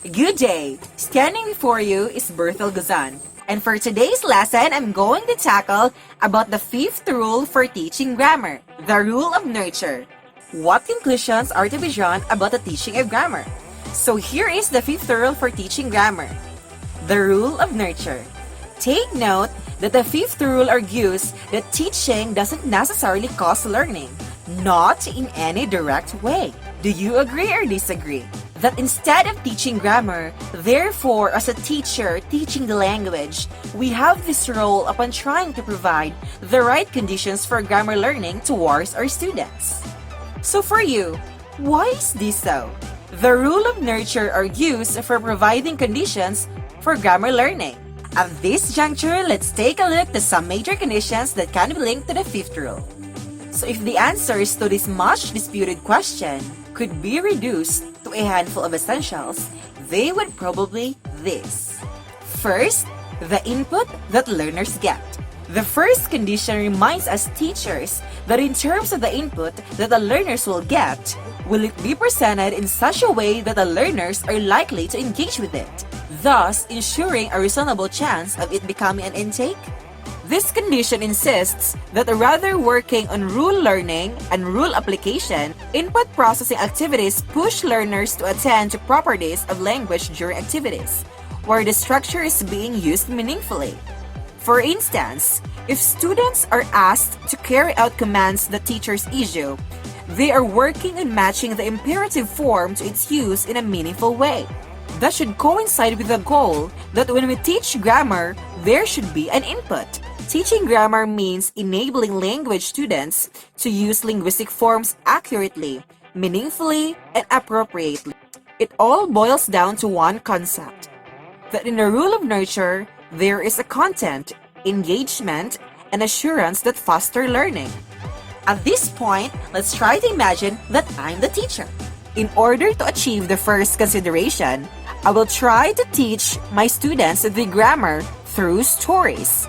Good day! Standing before you is Berthel Gozon. And for today's lesson, I'm going to tackle about the fifth rule for teaching grammar, the rule of nurture. What conclusions are to be drawn about the teaching of grammar? So here is the fifth rule for teaching grammar, the rule of nurture. Take note that the fifth rule argues that teaching doesn't necessarily cause learning, not in any direct way. Do you agree or disagree? That instead of teaching grammar, therefore as a teacher teaching the language, we have this role upon trying to provide the right conditions for grammar learning towards our students. So for you, why is this so? The rule of nurture argues for providing conditions for grammar learning. At this juncture, let's take a look at some major conditions that can be linked to the fifth rule. So if the answers to this much disputed question could be reduced to a handful of essentials, they would probably this. First, the input that learners get. The first condition reminds us teachers that in terms of the input that the learners will get, will it be presented in such a way that the learners are likely to engage with it, thus ensuring a reasonable chance of it becoming an intake? This condition insists that rather working on rule learning and rule application, input processing activities push learners to attend to properties of language during activities, where the structure is being used meaningfully. For instance, if students are asked to carry out commands that teachers issue, they are working on matching the imperative form to its use in a meaningful way. That should coincide with the goal that when we teach grammar, there should be an input. Teaching grammar means enabling language students to use linguistic forms accurately, meaningfully, and appropriately. It all boils down to one concept, that in the rule of nurture, there is a content, engagement, and assurance that foster learning. At this point, let's try to imagine that I'm the teacher. In order to achieve the first consideration, I will try to teach my students the grammar through stories.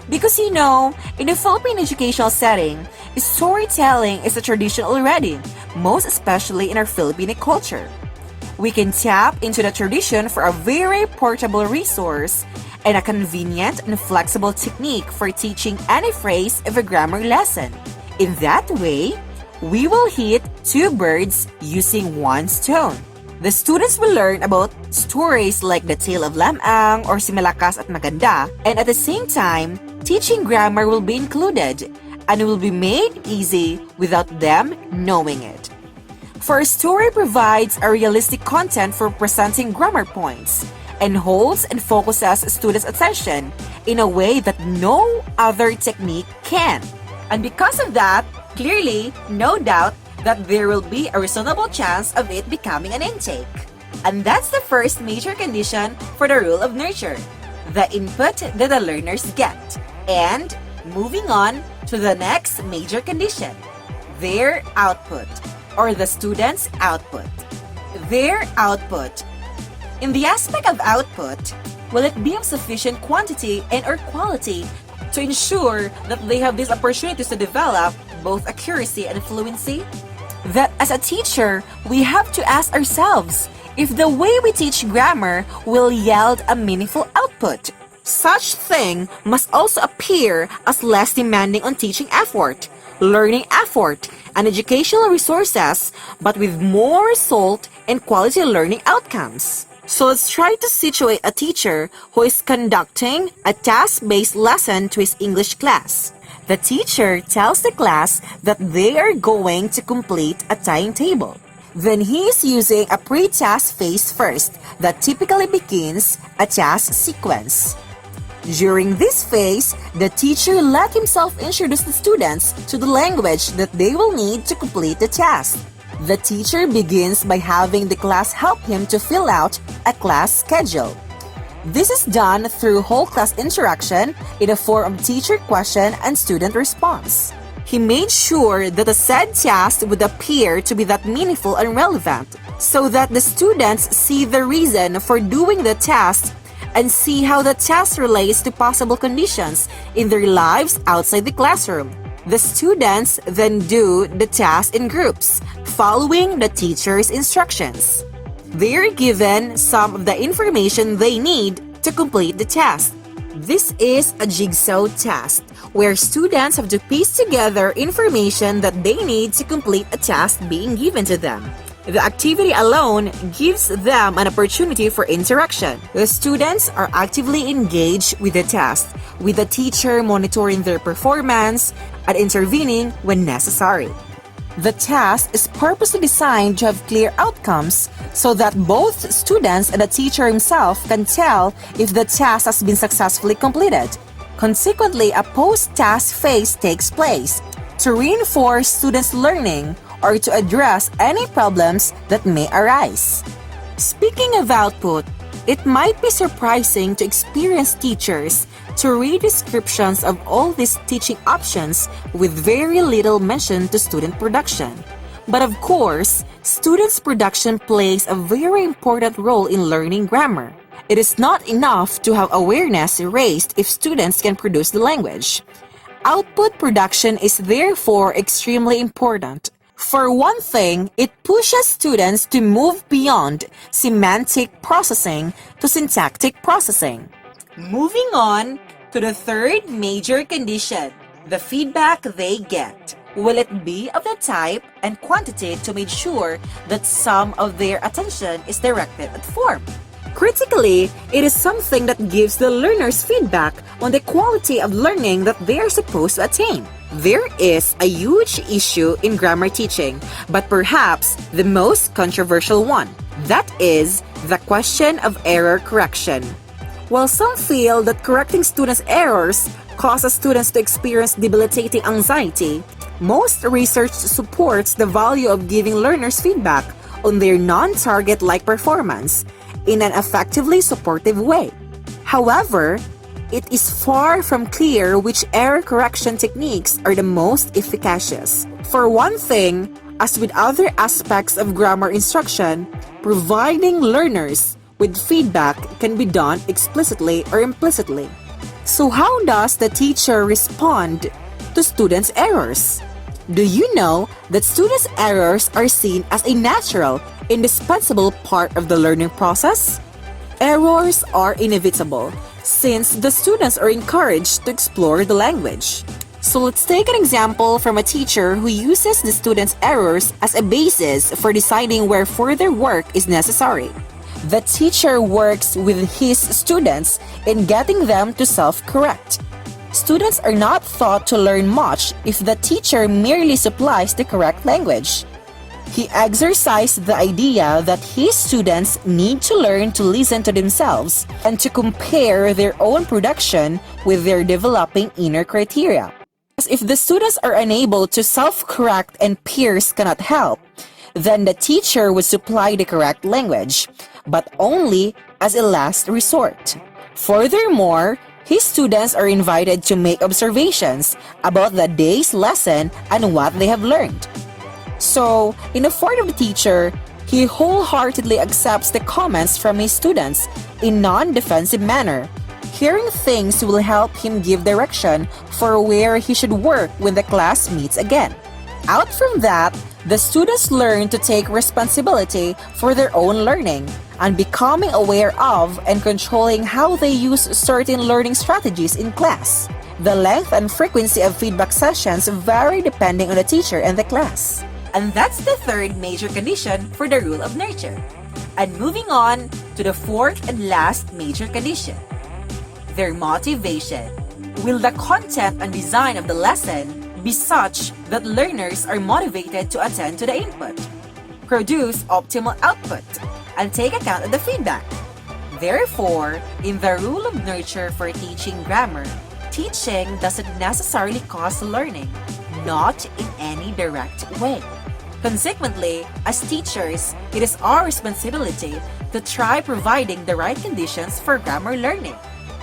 Because in a Philippine educational setting, storytelling is a tradition already, most especially in our Filipino culture. We can tap into the tradition for a very portable resource and a convenient and flexible technique for teaching any phrase of a grammar lesson. In that way, we will hit two birds using one stone. The students will learn about stories like the Tale of Lamang or Si Malakas at Maganda, and at the same time, teaching grammar will be included and will be made easy without them knowing it. For a story provides a realistic content for presenting grammar points and holds and focuses students' attention in a way that no other technique can. And because of that, clearly, no doubt that there will be a reasonable chance of it becoming an intake. And that's the first major condition for the rule of nurture, the input that the learners get. And moving on to the next major condition, their output, or the student's output. Their output. In the aspect of output, will it be of sufficient quantity and or quality to ensure that they have these opportunities to develop both accuracy and fluency? That as a teacher, we have to ask ourselves if the way we teach grammar will yield a meaningful output. Such thing must also appear as less demanding on teaching effort, learning effort, and educational resources, but with more result and quality learning outcomes. So let's try to situate a teacher who is conducting a task-based lesson to his English class. The teacher tells the class that they are going to complete a timetable. Then he is using a pre-task phase first that typically begins a task sequence. During this phase, the teacher let himself introduce the students to the language that they will need to complete the task. The teacher begins by having the class help him to fill out a class schedule. This is done through whole class interaction in the form of teacher question and student response. He made sure that the said task would appear to be that meaningful and relevant, so that the students see the reason for doing the task and see how the task relates to possible conditions in their lives outside the classroom. The students then do the task in groups, following the teacher's instructions. They are given some of the information they need to complete the task. This is a jigsaw task where students have to piece together information that they need to complete a task being given to them. The activity alone gives them an opportunity for interaction. The students are actively engaged with the task, with the teacher monitoring their performance and intervening when necessary. The task is purposely designed to have clear outcomes so that both students and the teacher himself can tell if the task has been successfully completed. Consequently, a post-task phase takes place to reinforce students' learning or to address any problems that may arise. Speaking of output, it might be surprising to experienced teachers to read descriptions of all these teaching options with very little mention to student production. But of course, students' production plays a very important role in learning grammar. It is not enough to have awareness raised if students can produce the language. Output production is therefore extremely important. For one thing, it pushes students to move beyond semantic processing to syntactic processing. Moving on to the third major condition, the feedback they get. Will it be of the type and quantity to make sure that some of their attention is directed at form? Critically, it is something that gives the learners feedback on the quality of learning that they are supposed to attain. There is a huge issue in grammar teaching, but perhaps the most controversial one. That is the question of error correction. While some feel that correcting students' errors causes students to experience debilitating anxiety, most research supports the value of giving learners feedback on their non-target-like performance in an effectively supportive way. However, it is far from clear which error correction techniques are the most efficacious. For one thing, as with other aspects of grammar instruction, providing learners with feedback can be done explicitly or implicitly. So how does the teacher respond to students' errors? Do you know that students' errors are seen as a natural, indispensable part of the learning process? Errors are inevitable since the students are encouraged to explore the language. So let's take an example from a teacher who uses the students' errors as a basis for deciding where further work is necessary. The teacher works with his students in getting them to self-correct. Students are not thought to learn much if the teacher merely supplies the correct language. He exercised the idea that his students need to learn to listen to themselves and to compare their own production with their developing inner criteria. As if the students are unable to self-correct and peers cannot help, then the teacher would supply the correct language, but only as a last resort. Furthermore, his students are invited to make observations about the day's lesson and what they have learned. So, in the part of the teacher, he wholeheartedly accepts the comments from his students in non-defensive manner. Hearing things will help him give direction for where he should work when the class meets again. Out from that, the students learn to take responsibility for their own learning and becoming aware of and controlling how they use certain learning strategies in class. The length and frequency of feedback sessions vary depending on the teacher and the class. And that's the third major condition for the rule of nurture. And moving on to the fourth and last major condition, their motivation. Will the content and design of the lesson be such that learners are motivated to attend to the input, produce optimal output, and take account of the feedback? Therefore, in the rule of nurture for teaching grammar, teaching doesn't necessarily cause learning, not in any direct way. Consequently, as teachers, it is our responsibility to try providing the right conditions for grammar learning.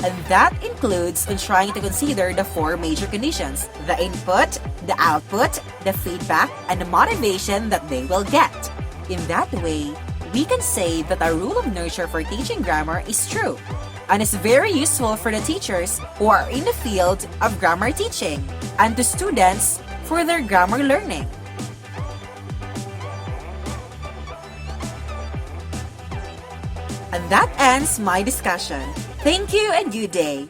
And that includes on trying to consider the four major conditions: the input, the output, the feedback, and the motivation that they will get. In that way, we can say that the rule of nurture for teaching grammar is true and is very useful for the teachers who are in the field of grammar teaching and to students for their grammar learning. And that ends my discussion. Thank you and good day.